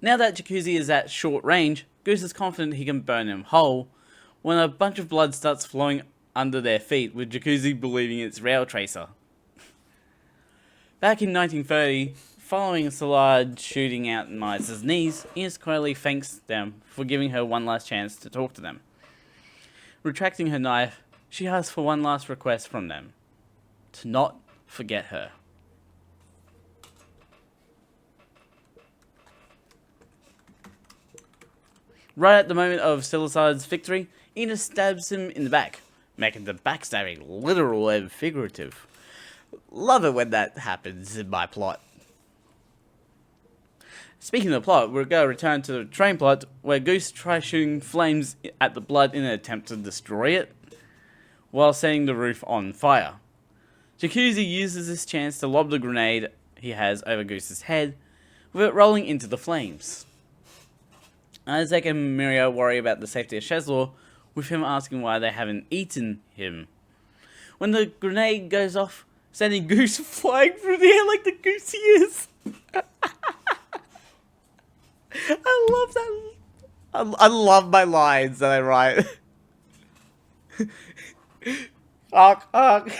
Now that Jacuzzi is at short range, Goose is confident he can burn him whole when a bunch of blood starts flowing under their feet, with Jacuzzi believing it's Rail Tracer. Back in 1930, following Szilard shooting out Mice's knees, Ines quietly thanks them for giving her one last chance to talk to them. Retracting her knife, she asks for one last request from them: to not forget her. Right at the moment of Szilard's victory, Ines stabs him in the back, making the backstabbing literal and figurative. Love it when that happens in my plot. Speaking of plot, we're going to return to the train plot, where Goose tries shooting flames at the blood in an attempt to destroy it, while setting the roof on fire. Jacuzzi uses this chance to lob the grenade he has over Goose's head, with it rolling into the flames. Isaac and Miria worry about the safety of Shazlor, with him asking why they haven't eaten him. When the grenade goes off, sending Goose flying through the air like the goose he is. I love that. I love my lines that I write. Ark, ark.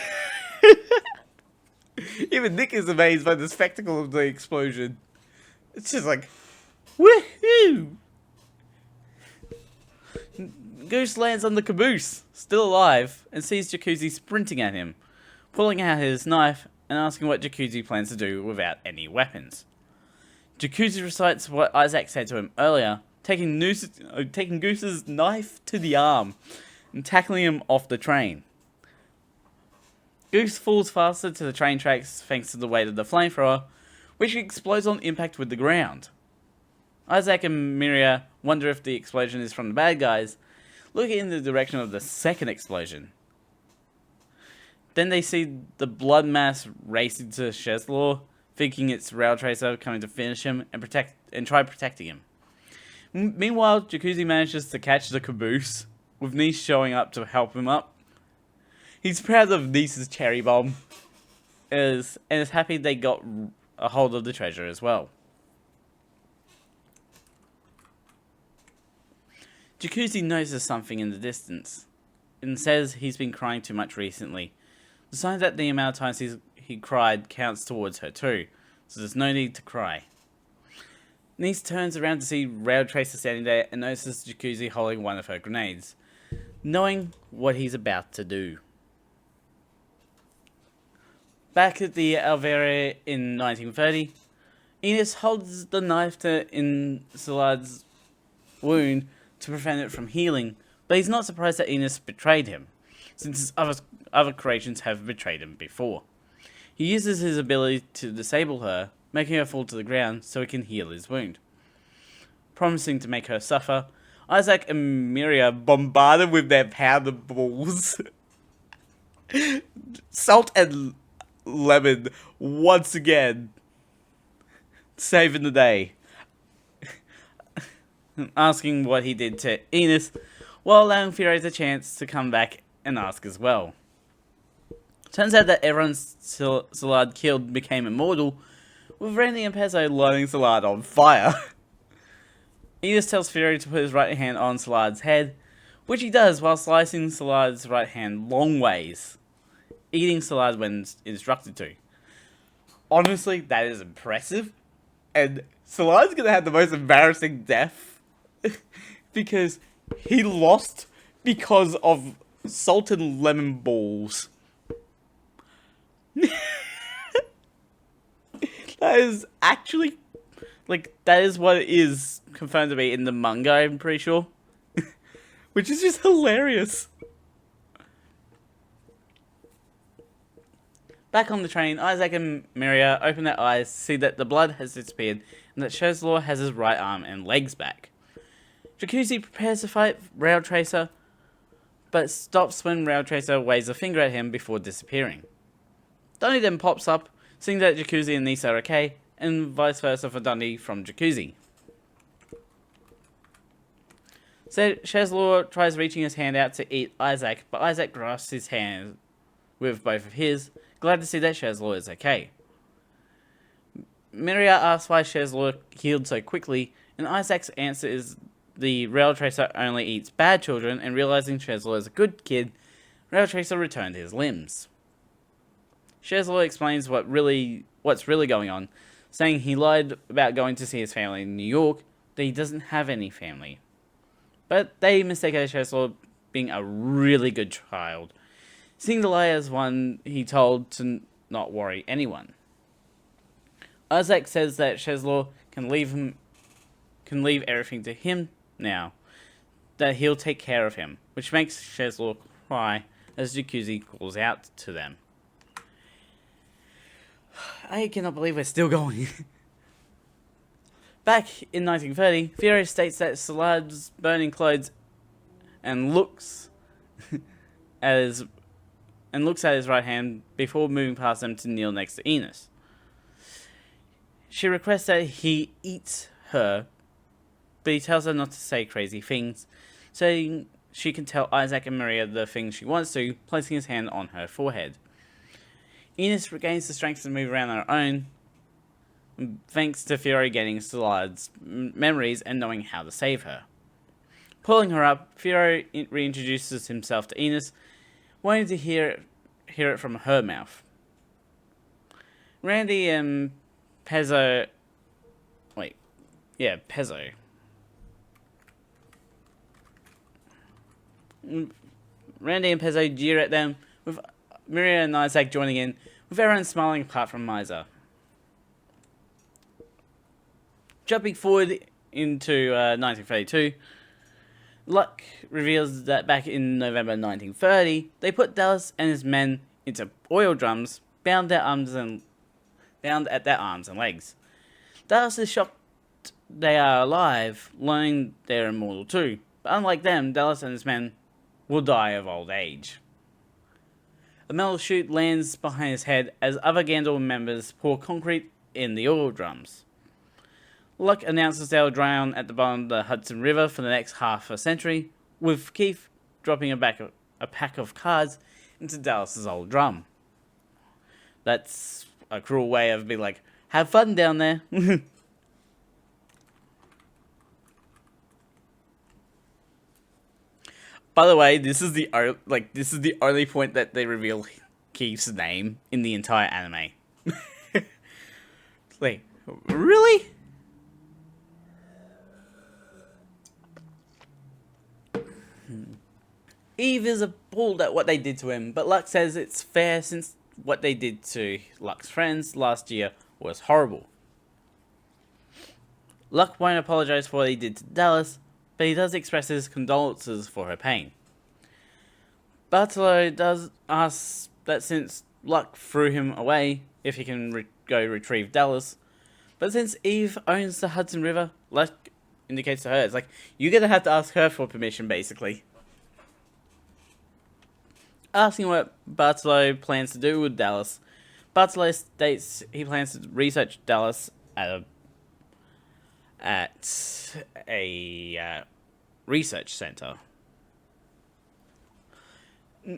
Even Nick is amazed by the spectacle of the explosion. It's just like, woohoo! Goose lands on the caboose, still alive, and sees Jacuzzi sprinting at him, pulling out his knife and asking what Jacuzzi plans to do without any weapons. Jacuzzi recites what Isaac said to him earlier, taking Goose's knife to the arm and tackling him off the train. Goose falls faster to the train tracks thanks to the weight of the flamethrower, which explodes on impact with the ground. Isaac and Miria wonder if the explosion is from the bad guys, looking in the direction of the second explosion. Then they see the blood mass racing to Shazlor, thinking it's Rail Tracer coming to finish him and try protecting him. Meanwhile, Jacuzzi manages to catch the caboose, with Nice showing up to help him up. He's proud of Nice's cherry bomb, and is happy they got a hold of the treasure as well. Jacuzzi notices something in the distance, and says he's been crying too much recently. The sign that the amount of times he cried counts towards her too, so there's no need to cry. Nice turns around to see Rail Tracer standing there and notices Jacuzzi holding one of her grenades, knowing what he's about to do. Back at the Alvera in 1930, Ines holds the knife in Szilard's wound to prevent it from healing, but he's not surprised that Ines betrayed him, since his other creations have betrayed him before. He uses his ability to disable her, making her fall to the ground so he can heal his wound. Promising to make her suffer, Isaac and Miria bombard him with their powder balls. Salt and lemon once again, saving the day. Asking what he did to Ines, while allowing Furious a chance to come back and ask as well. Turns out that everyone Szilard killed became immortal, with Randy and Pezzo lighting Szilard on fire. Ines tells Fury to put his right hand on Szilard's head, which he does while slicing Szilard's right hand long ways, eating Szilard when instructed to. Honestly, that is impressive, and Szilard's gonna have the most embarrassing death. Because he lost because of salt and lemon balls. That is actually, that is what it is confirmed to be in the manga, I'm pretty sure. Which is just hilarious. Back on the train, Isaac and Miria open their eyes, see that the blood has disappeared, and that Shazlor has his right arm and legs back. Jacuzzi prepares to fight Rail Tracer, but stops when Rail Tracer waves a finger at him before disappearing. Donnie then pops up, seeing that Jacuzzi and Nisa are okay, and vice versa for Donnie from Jacuzzi. So Shazlor tries reaching his hand out to eat Isaac, but Isaac grasps his hand with both of his, glad to see that Shazlor is okay. Miria asks why Shazlor healed so quickly, and Isaac's answer is the Rail Tracer only eats bad children, and realizing Shazlor is a good kid Rail Tracer returned his limbs. Shezlor explains what's really going on, saying he lied about going to see his family in New York, that he doesn't have any family. But they mistake Shezlor being a really good child, seeing the lie as one he told to not worry anyone. Isaac says that Shezlor can leave everything to him now, that he'll take care of him, which makes Shezlor cry as Jacuzzi calls out to them. I cannot believe we're still going. Back in 1930, Fury states that Salad's burning clothes and looks at his right hand before moving past them to kneel next to Enos. She requests that he eats her, but he tells her not to say crazy things, so she can tell Isaac and Maria the things she wants to, placing his hand on her forehead. Enos regains the strength to move around on her own, thanks to Fury getting Salad's memories and knowing how to save her. Pulling her up, Fury reintroduces himself to Enos, wanting to hear it from her mouth. Randy and Pezzo... Pezzo. Randy and Pezzo jeer at them, with Maria and Isaac joining in, with everyone smiling apart from Miser. Jumping forward into 1932, Luck reveals that back in November 1930, they put Dallas and his men into oil drums, bound at their arms and legs. Dallas is shocked they are alive, learning they're immortal too. But unlike them, Dallas and his men will die of old age. A metal chute lands behind his head as other Gandalf members pour concrete in the oil drums. Luck announces they'll drown at the bottom of the Hudson River for the next half a century, with Keith dropping a pack of cards into Dallas's old drum. That's a cruel way of being like, have fun down there. By the way, this is the only point that they reveal Keith's name in the entire anime. Wait, really? Eve is appalled at what they did to him, but Luck says it's fair since what they did to Luck's friends last year was horrible. Luck won't apologize for what he did to Dallas, but he does express his condolences for her pain. Bartolo does ask that since Luck threw him away, if he can go retrieve Dallas, but since Eve owns the Hudson River, Luck indicates to her, it's like, you're gonna have to ask her for permission, basically. Asking what Bartolo plans to do with Dallas, Bartolo states he plans to research Dallas at a research center.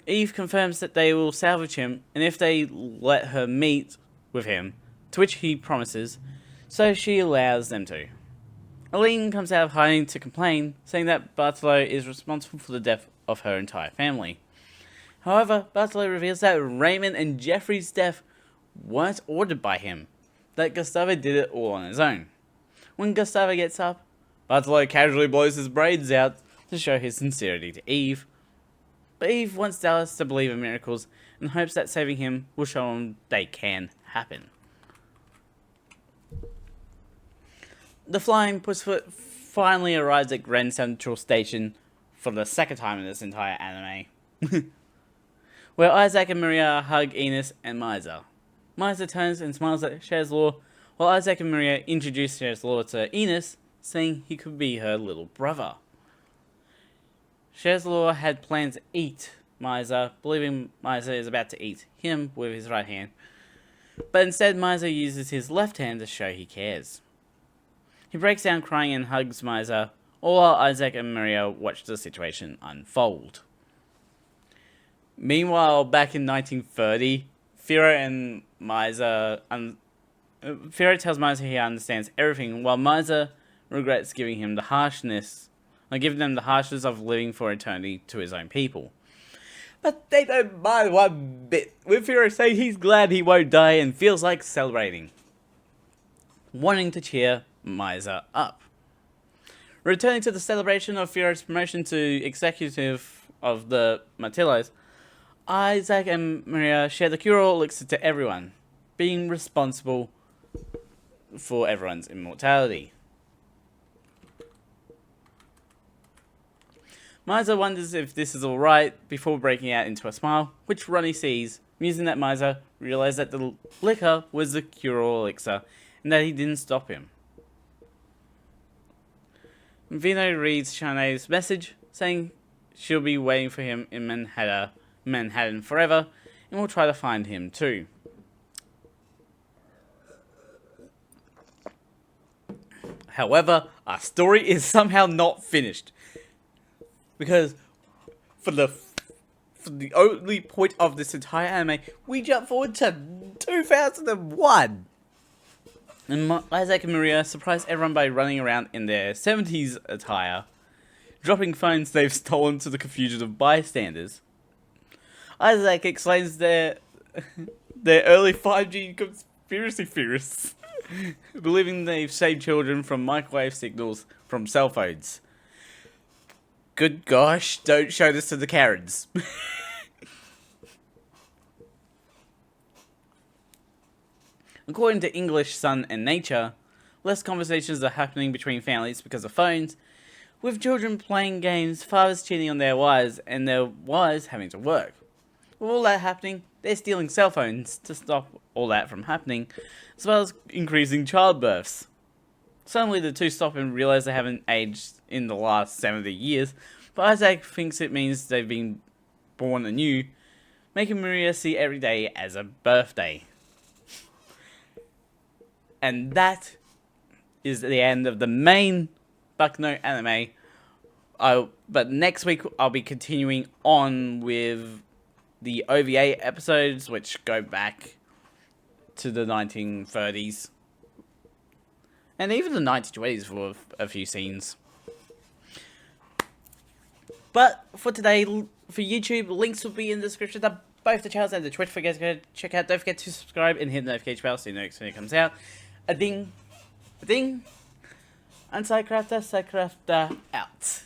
Eve confirms that they will salvage him, and if they let her meet with him, to which he promises, so she allows them to. Aline comes out of hiding to complain, saying that Bartolo is responsible for the death of her entire family. However, Bartolo reveals that Raymond and Jeffrey's death weren't ordered by him, that Gustavo did it all on his own. When Gustavo gets up, Bartolo casually blows his brains out to show his sincerity to Eve. But Eve wants Dallas to believe in miracles and hopes that saving him will show him they can happen. The Flying Pussfoot finally arrives at Grand Central Station for the second time in this entire anime, where Isaac and Maria hug Enos and Miser. Miser turns and smiles at Shezlor, while Isaac and Maria introduce Shezlor to Enos, saying he could be her little brother. Shezlor had planned to eat Miser, believing Miser is about to eat him with his right hand, but instead Miser uses his left hand to show he cares. He breaks down crying and hugs Miser, all while Isaac and Maria watch the situation unfold. Meanwhile, back in 1930, Firo tells Miser he understands everything, while Miser regrets giving them the harshness of living for eternity to his own people. But they don't mind one bit, with Hiro saying he's glad he won't die and feels like celebrating, wanting to cheer Misa up. Returning to the celebration of Hiro's promotion to executive of the Matillos, Isaac and Maria share the cure-all elixir to everyone, being responsible for everyone's immortality. Misa wonders if this is alright before breaking out into a smile, which Ronnie sees, musing that Misa realized that the liquor was the cure-all elixir and that he didn't stop him. Vino reads Shanae's message, saying she'll be waiting for him in Manhattan forever, and will try to find him too. However, our story is somehow not finished, because for the only point of this entire anime, we jump forward to 2001. And Isaac and Maria surprise everyone by running around in their 70s attire, dropping phones they've stolen to the confusion of bystanders. Isaac explains their early 5G conspiracy theorists, believing they've saved children from microwave signals from cell phones. Good gosh, don't show this to the Karens. According to English, Sun and Nature, less conversations are happening between families because of phones, with children playing games, fathers cheating on their wives, and their wives having to work. With all that happening, they're stealing cell phones to stop all that from happening, as well as increasing childbirths. Suddenly the two stop and realize they haven't aged in the last 70 years, but Isaac thinks it means they've been born anew, making Maria see every day as a birthday. And that is the end of the main Baccano anime. But next week I'll be continuing on with the OVA episodes, which go back to the 1930s. And even the 1920s for a few scenes. But for today, for YouTube, links will be in the description to both the channels and the Twitch for you guys to check out. Don't forget to subscribe and hit the notification bell so you know next when it comes out. A ding, and Sidecrafter out.